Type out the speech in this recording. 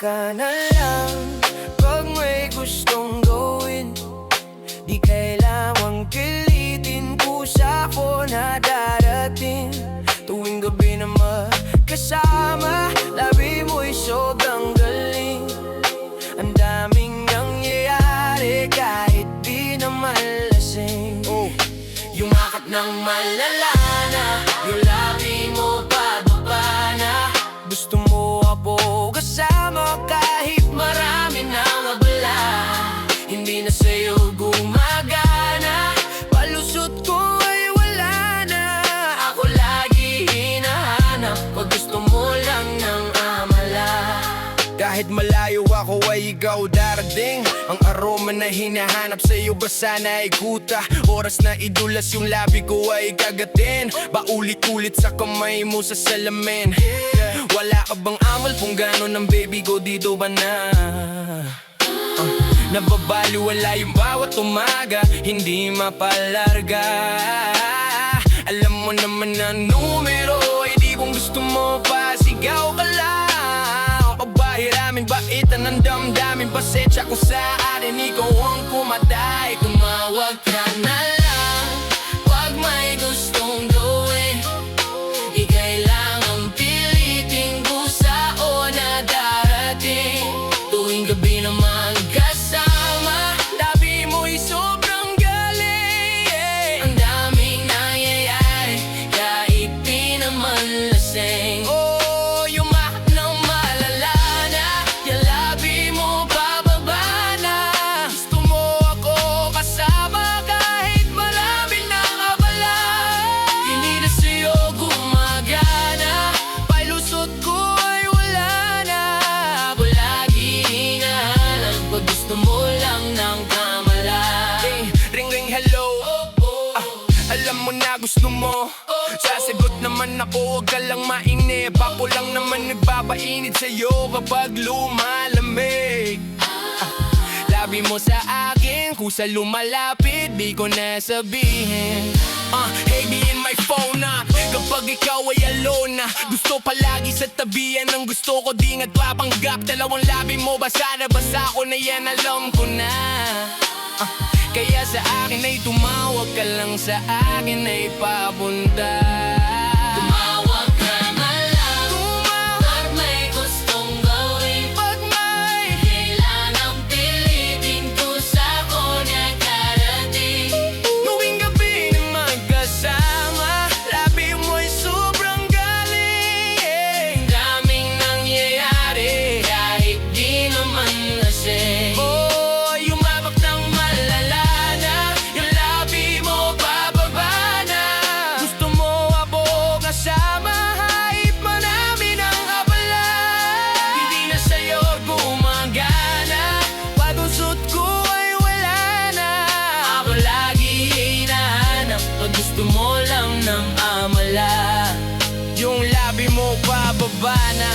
ka na lang pag may gustong gawin. Di kailangang pilitin, kusa ko na darating. Tuwing gabi na magkasama, labi mo'y sobrang galing. Ang daming nangyayari kahit di naman lasing. Yung akap ng malala na, yung labi mo pababa na. Gusto mo ako kasama kahit marami nang abala. Hindi na sa'yo gumagana, palusot ko ay wala na. Ako lagi hinahanap pag gusto mo lang ng amala. Kahit malayo ako ay ikaw darating. Ang aroma na hinahanap sa'yo ba sana ay kuta? Oras na idulas yung labi ko ay kagatin. Paulit-ulit sa kamay mo sa salamin. Wala ka bang amal kung gano'n ang baby ko dito ba na? Nababaliwala yung bawat umaga, hindi mapalarga. Alam mo naman na numero ay di kung gusto mo pa, sigaw ka lang. Pabahiramin baitan ng damdamin, pasensya kung sa akin ikaw ang kumatay. Tumawag ka na lang pag may gustong gawin. Di kailangang pilitin, kusa o na darating. Tuwing gabi naman kasama, labi mo'y sobrang galing. Ang daming nangyayari kahit di naman lasing. Yung akap ng malala na, yung labi mo bababa na. Gusto mo ako kasama kahit marami nang abala. Hindi na sa'yo gumagana, palusot ko ay wala na. Ako lagi hinahanap pag gusto mo lang ng kamala. Ring ring hello, alam mo na gusto mo. Sasagot naman ako, huwag ka lang mainip. Ako lang naman nagpapainit sa'yo kapag lumalamig. Labi mo sa akin, kusa lumalapit, di ko na sabihin. Hey, be in my phone na kapag ikaw ay alone na. Gusto palagi sa tabihan ng gusto ko, di nagpapanggap. Dalawang labi mo, basa na basa ko na yan, alam ko na. Kaya sa akin ay tumawag ka lang, sa akin ay papunta. Tumawag ka na lang pag may gustong gawin. Pag may Kailangang pilitin, kusa ko na darating. tuwing gabi na magkasama, labi mo'y sobrang galing. Ang daming nangyayari kahit di naman lasing. Yumabak ng malala na, yung labi mo bababa na. Gusto mo ako kasama kahit marami ng abala. Hindi na sa'yo gumagana, Pagusot ko ay wala na. ako lagi hinahanap pag gusto mo lang ng amala. Yung labi mo bababa na,